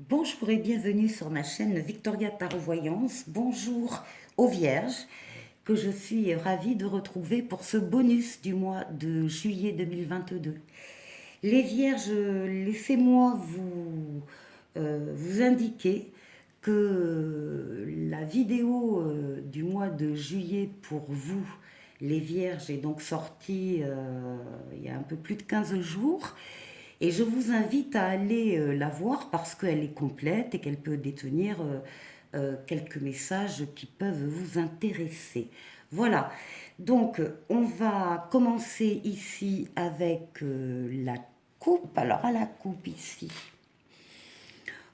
Bonjour et bienvenue sur ma chaîne Victoria Tarot Voyance. Bonjour aux Vierges que je suis ravie de retrouver pour ce bonus du mois de juillet 2022. Les Vierges, laissez-moi vous indiquer que la vidéo du mois de juillet pour vous, les Vierges, est donc sortie il y a un peu plus de 15 jours. Et je vous invite à aller la voir parce qu'elle est complète et qu'elle peut détenir quelques messages qui peuvent vous intéresser. Voilà, donc on va commencer ici avec la coupe. Alors à la coupe ici,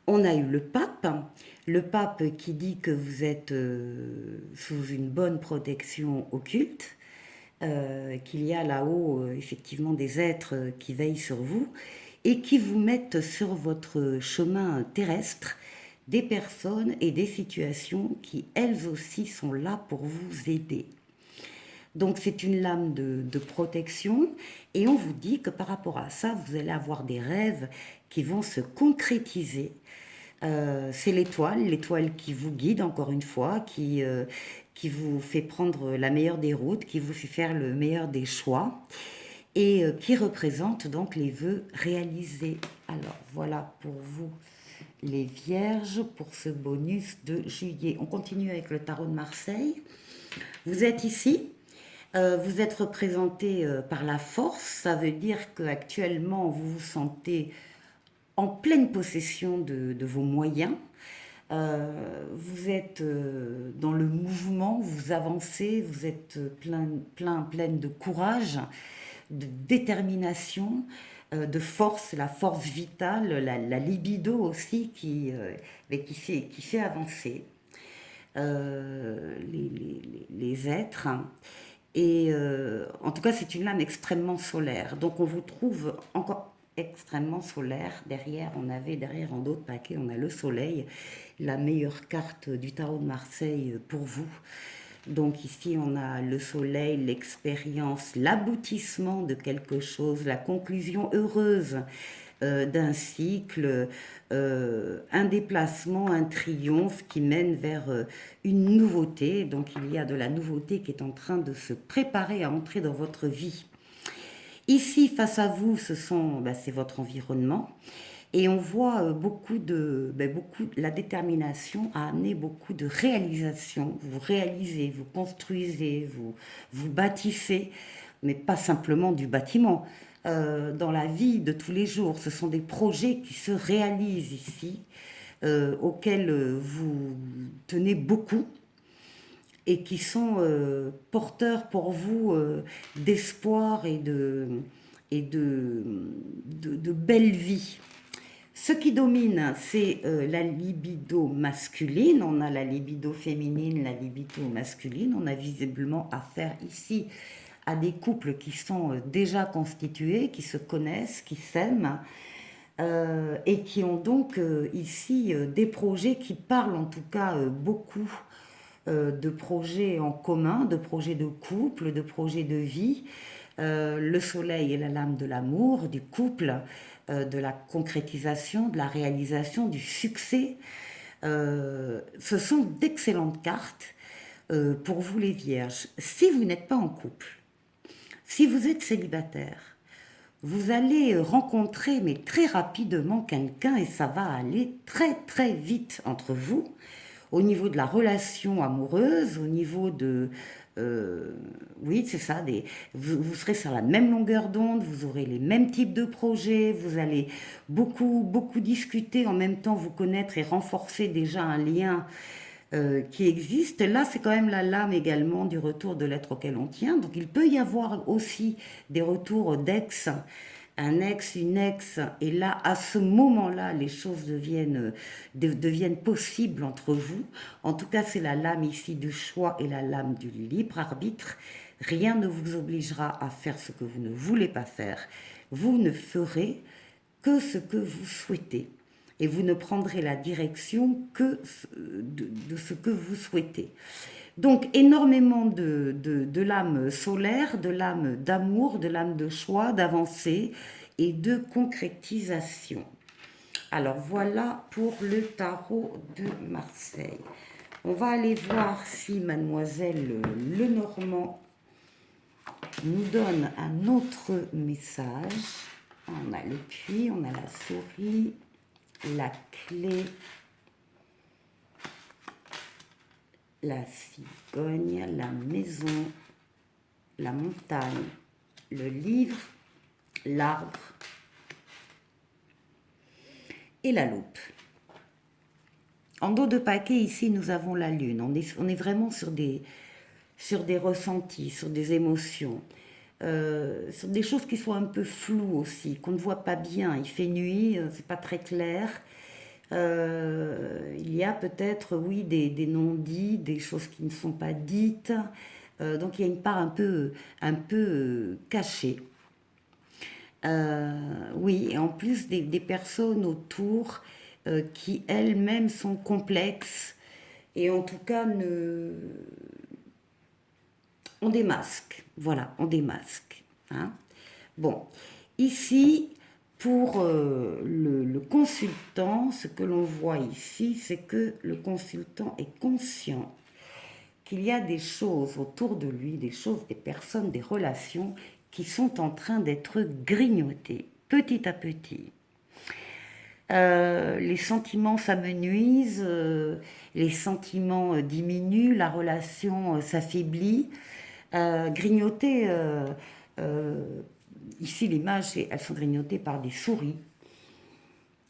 on a eu le pape qui dit que vous êtes sous une bonne protection occulte, qu'il y a là-haut effectivement des êtres qui veillent sur vous et qui vous mettent sur votre chemin terrestre des personnes et des situations qui elles aussi sont là pour vous aider. Donc c'est une lame de protection et on vous dit que par rapport à ça, vous allez avoir des rêves qui vont se concrétiser. C'est l'étoile qui vous guide encore une fois, qui vous fait prendre la meilleure des routes, qui vous fait faire le meilleur des choix et qui représente donc les vœux réalisés. Alors voilà pour vous les Vierges pour ce bonus de juillet. On continue avec le tarot de Marseille. Vous êtes ici, vous êtes représenté par la force, ça veut dire qu'actuellement vous vous sentez en pleine possession de vos moyens. Vous êtes dans le mouvement, vous avancez, vous êtes pleine de courage, de détermination, de force, la force vitale, la libido aussi qui fait avancer les êtres. Et en tout cas, c'est une lame extrêmement solaire. Donc on vous trouve encore extrêmement solaire. Derrière en d'autres paquets, on a le soleil, la meilleure carte du tarot de Marseille pour vous. Donc ici, on a le soleil, l'expérience, l'aboutissement de quelque chose, la conclusion heureuse d'un cycle, un déplacement, un triomphe qui mène vers une nouveauté. Donc il y a de la nouveauté qui est en train de se préparer à entrer dans votre vie. Ici, face à vous, c'est votre environnement. Et on voit la détermination à amener beaucoup de réalisation. Vous réalisez, vous construisez, vous bâtissez, mais pas simplement du bâtiment. Dans la vie de tous les jours, ce sont des projets qui se réalisent ici, auxquels vous tenez beaucoup et qui sont porteurs pour vous d'espoir et de belle vie. Ce qui domine, c'est la libido masculine. On a la libido féminine, la libido masculine. On a visiblement affaire ici à des couples qui sont déjà constitués, qui se connaissent, qui s'aiment, et qui ont donc ici des projets qui parlent en tout cas beaucoup de projets en commun, de projets de couple, de projets de vie. Le soleil est la lame de l'amour, du couple, de la concrétisation, de la réalisation, du succès. Ce sont d'excellentes cartes pour vous les vierges. Si vous n'êtes pas en couple, si vous êtes célibataire, vous allez rencontrer, mais très rapidement, quelqu'un et ça va aller très très vite entre vous, au niveau de la relation amoureuse, au niveau de... oui, c'est ça, vous serez sur la même longueur d'onde, vous aurez les mêmes types de projets, vous allez beaucoup discuter, en même temps vous connaître et renforcer déjà un lien qui existe. Là, c'est quand même la lame également du retour de l'être auquel on tient. Donc, il peut y avoir aussi des retours d'ex, un ex, une ex. Et là, à ce moment-là, les choses deviennent possibles entre vous. En tout cas, c'est la lame ici du choix et la lame du libre arbitre. Rien ne vous obligera à faire ce que vous ne voulez pas faire. Vous ne ferez que ce que vous souhaitez et vous ne prendrez la direction que de ce que vous souhaitez. Donc énormément de l'âme solaire, de l'âme d'amour, de l'âme de choix, d'avancée et de concrétisation. Alors voilà pour le tarot de Marseille. On va aller voir si mademoiselle Lenormand nous donne un autre message. On a le puits, on a la souris, la clé, la cigogne, la maison, la montagne, le livre, l'arbre et la loupe. En dos de paquet, ici, nous avons la lune. On est vraiment sur des ressentis, sur des émotions, sur des choses qui sont un peu floues aussi, qu'on ne voit pas bien. Il fait nuit, c'est pas très clair. Il y a peut-être, oui, des non-dits, des choses qui ne sont pas dites. Donc il y a une part un peu cachée. Oui, et en plus des personnes autour qui elles-mêmes sont complexes et en tout cas ont des masques. Voilà, ont des masques. Hein. Bon, ici, pour le consultant, ce que l'on voit ici, c'est que le consultant est conscient qu'il y a des choses autour de lui, des choses, des personnes, des relations qui sont en train d'être grignotées petit à petit. Les sentiments s'amenuisent, les sentiments diminuent, la relation s'affaiblit. Grignoter, ici l'image, elles sont grignotées par des souris.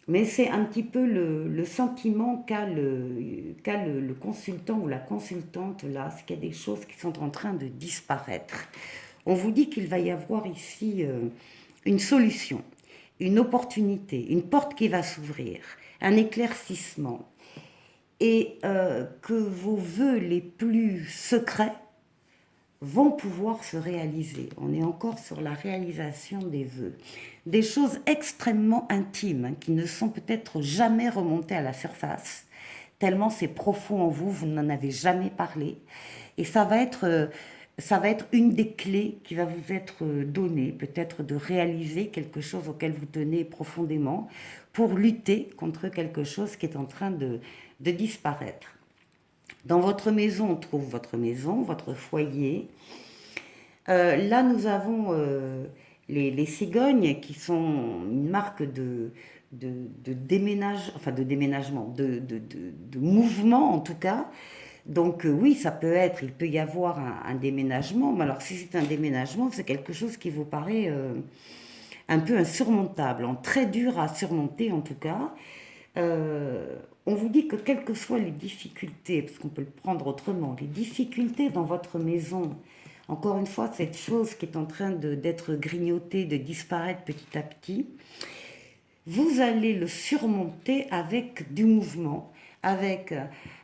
Mais c'est un petit peu le sentiment qu'a le consultant ou la consultante là, c'est qu'il y a des choses qui sont en train de disparaître. On vous dit qu'il va y avoir ici une solution, une opportunité, une porte qui va s'ouvrir, un éclaircissement. Et que vos vœux les plus secrets vont pouvoir se réaliser. On est encore sur la réalisation des vœux. Des choses extrêmement intimes hein, qui ne sont peut-être jamais remontées à la surface, tellement c'est profond en vous, vous n'en avez jamais parlé. Et ça va être une des clés qui va vous être donnée, peut-être de réaliser quelque chose auquel vous tenez profondément pour lutter contre quelque chose qui est en train de disparaître. Dans votre maison, on trouve votre maison, votre foyer. Là, nous avons les cigognes qui sont une marque de déménagement, de mouvement en tout cas. Donc oui, il peut y avoir un déménagement. Mais alors si c'est un déménagement, c'est quelque chose qui vous paraît un peu insurmontable, très dur à surmonter en tout cas. On vous dit que quelles que soient les difficultés, parce qu'on peut le prendre autrement, les difficultés dans votre maison, encore une fois, cette chose qui est en train d'être grignotée, de disparaître petit à petit, vous allez le surmonter avec du mouvement, avec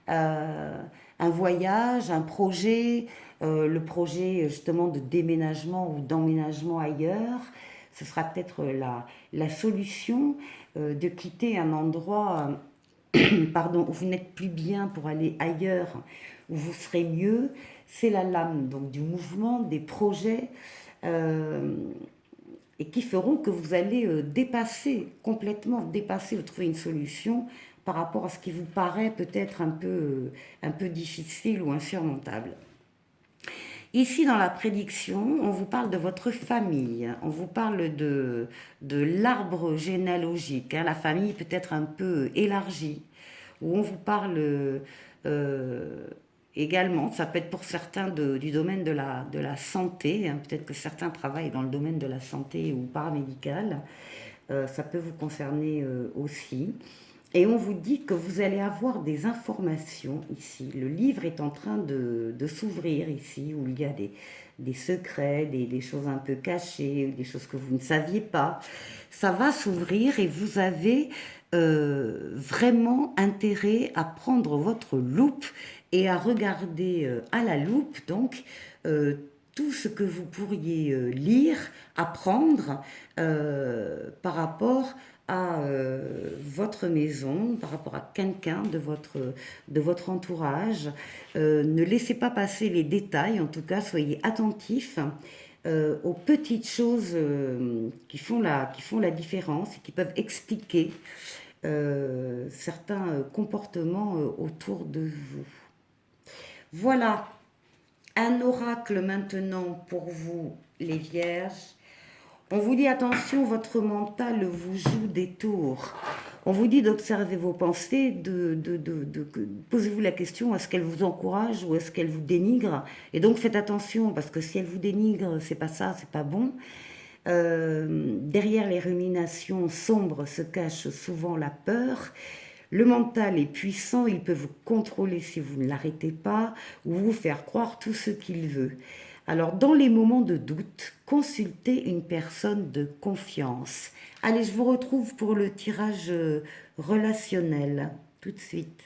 un voyage, un projet, le projet justement de déménagement ou d'emménagement ailleurs. Ce sera peut-être la solution de quitter un endroit pardon, où vous n'êtes plus bien pour aller ailleurs, où vous serez mieux. C'est la lame donc du mouvement, des projets, et qui feront que vous allez complètement dépasser ou trouver une solution par rapport à ce qui vous paraît peut-être un peu difficile ou insurmontable. Ici, dans la prédiction, on vous parle de votre famille, on vous parle de l'arbre généalogique, hein, la famille peut être un peu élargie, où on vous parle également, ça peut être pour certains du domaine de la santé, hein, peut-être que certains travaillent dans le domaine de la santé ou paramédical, ça peut vous concerner aussi. Et on vous dit que vous allez avoir des informations ici. Le livre est en train de s'ouvrir ici, où il y a des secrets, des choses un peu cachées, des choses que vous ne saviez pas. Ça va s'ouvrir et vous avez vraiment intérêt à prendre votre loupe et à regarder à la loupe, donc, tout ce que vous pourriez lire, apprendre par rapport à votre maison, par rapport à quelqu'un de votre entourage. Ne laissez pas passer les détails, en tout cas, soyez attentifs aux petites choses qui font la différence et qui peuvent expliquer certains comportements autour de vous. Voilà, un oracle maintenant pour vous, les vierges. On vous dit attention, votre mental vous joue des tours. On vous dit d'observer vos pensées, posez-vous la question, est-ce qu'elles vous encouragent ou est-ce qu'elles vous dénigrent? Et donc faites attention, parce que si elles vous dénigrent, c'est pas ça, c'est pas bon. Derrière les ruminations sombres se cache souvent la peur. Le mental est puissant, il peut vous contrôler si vous ne l'arrêtez pas ou vous faire croire tout ce qu'il veut. Alors, dans les moments de doute, consultez une personne de confiance. Allez, je vous retrouve pour le tirage relationnel tout de suite.